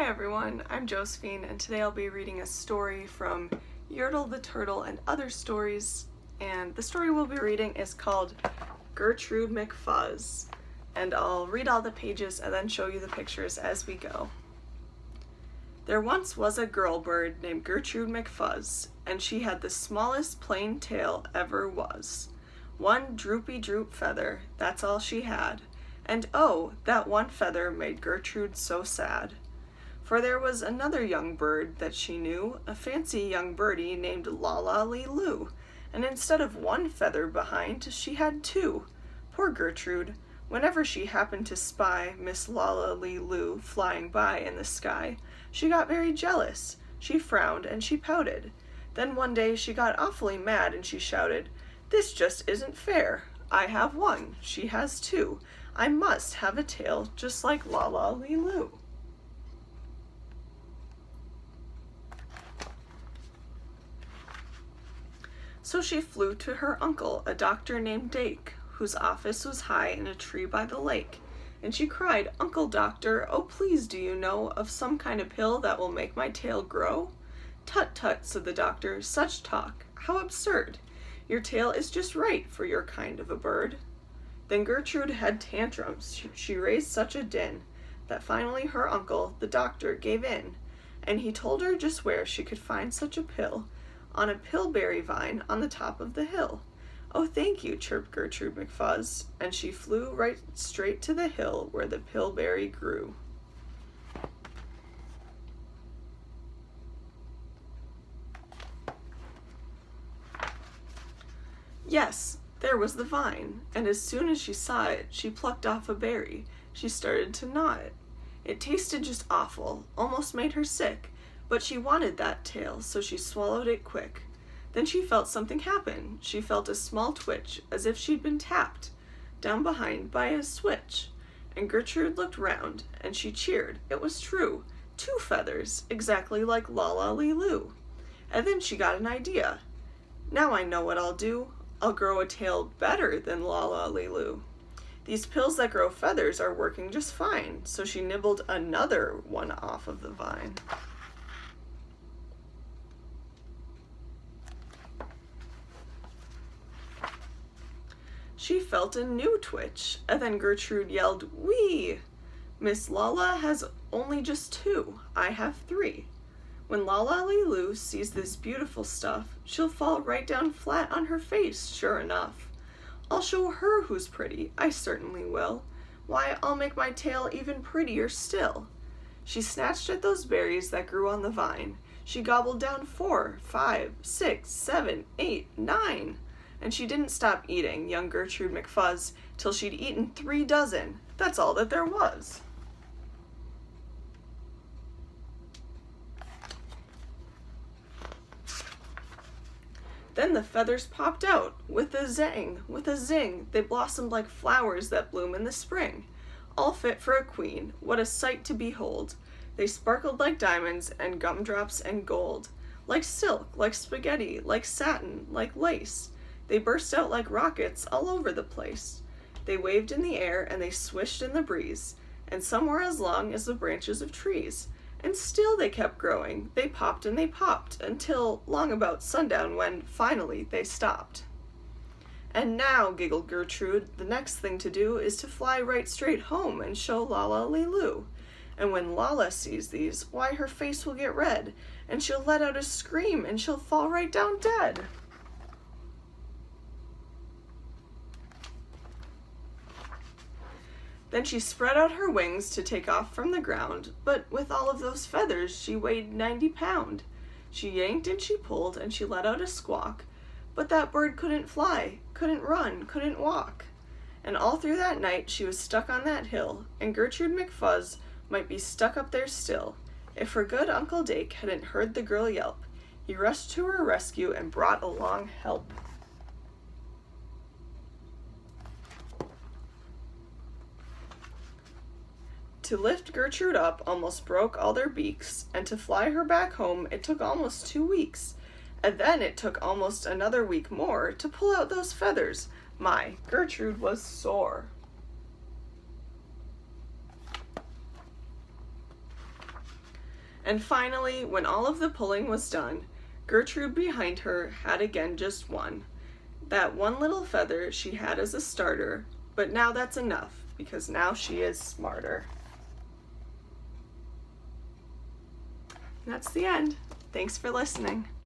everyone, I'm Josephine, and today I'll be reading a story from Yertle the Turtle and Other Stories, and the story we'll be reading is called Gertrude McFuzz, and I'll read all the pages and then show you the pictures as we go. There once was a girl bird named Gertrude McFuzz, and she had the smallest plain tail ever was. One droopy droop feather, that's all she had, and oh, that one feather made Gertrude so sad. For there was another young bird that she knew, a fancy young birdie named La-la-lee-loo, and instead of one feather behind, she had two. Poor Gertrude, whenever she happened to spy Miss La-la-lee-loo flying by in the sky, she got very jealous. She frowned and she pouted. Then one day she got awfully mad and she shouted, "This just isn't fair. I have one, she has two. I must have a tail just like La-la-lee-loo." So she flew to her uncle, a doctor named Dake, whose office was high in a tree by the lake, and she cried, "Uncle Doctor, oh please do you know of some kind of pill that will make my tail grow?" "Tut tut," said the doctor, "such talk, how absurd! Your tail is just right for your kind of a bird." Then Gertrude had tantrums. She raised such a din that finally her uncle, the doctor, gave in, and he told her just where she could find such a pill, on a pillberry vine on the top of the hill. "Oh, thank you," chirped Gertrude McFuzz, and she flew right straight to the hill where the pillberry grew. Yes, there was the vine, and as soon as she saw it, she plucked off a berry. She started to gnaw it. It tasted just awful, almost made her sick, but she wanted that tail, so she swallowed it quick. Then she felt something happen. She felt a small twitch, as if she'd been tapped down behind by a switch. And Gertrude looked round, and she cheered. It was true. 2 feathers, exactly like La-la-lee-loo. And then she got an idea. "Now I know what I'll do. I'll grow a tail better than La-la-lee-loo. These pills that grow feathers are working just fine." So she nibbled another one off of the vine. She felt a new twitch, and then Gertrude yelled, "Wee! Miss Lala has only just 2. I have 3. When La-la-lee-loo sees this beautiful stuff, she'll fall right down flat on her face, sure enough. I'll show her who's pretty, I certainly will. Why, I'll make my tail even prettier still." She snatched at those berries that grew on the vine. She gobbled down 4, 5, 6, 7, 8, 9. And she didn't stop eating, young Gertrude McFuzz, till she'd eaten 3 dozen. That's all that there was. Then the feathers popped out, with a zang, with a zing. They blossomed like flowers that bloom in the spring. All fit for a queen, what a sight to behold. They sparkled like diamonds and gumdrops and gold, like silk, like spaghetti, like satin, like lace. They burst out like rockets all over the place. They waved in the air and they swished in the breeze, and some were as long as the branches of trees. And still they kept growing. They popped and they popped, until long about sundown when, finally, they stopped. "And now," giggled Gertrude, "the next thing to do is to fly right straight home and show La-la-lee-loo. And when Lala sees these, why, her face will get red, and she'll let out a scream and she'll fall right down dead." Then she spread out her wings to take off from the ground, but with all of those feathers she weighed 90 pound. She yanked and she pulled and she let out a squawk, but that bird couldn't fly, couldn't run, couldn't walk. And all through that night she was stuck on that hill, and Gertrude McFuzz might be stuck up there still, if her good Uncle Dake hadn't heard the girl yelp. He rushed to her rescue and brought along help. To lift Gertrude up almost broke all their beaks, and to fly her back home it took almost 2 weeks. And then it took almost another week more to pull out those feathers. My, Gertrude was sore. And finally, when all of the pulling was done, Gertrude behind her had again just one. That one little feather she had as a starter, but now that's enough, because now she is smarter. And that's the end. Thanks for listening.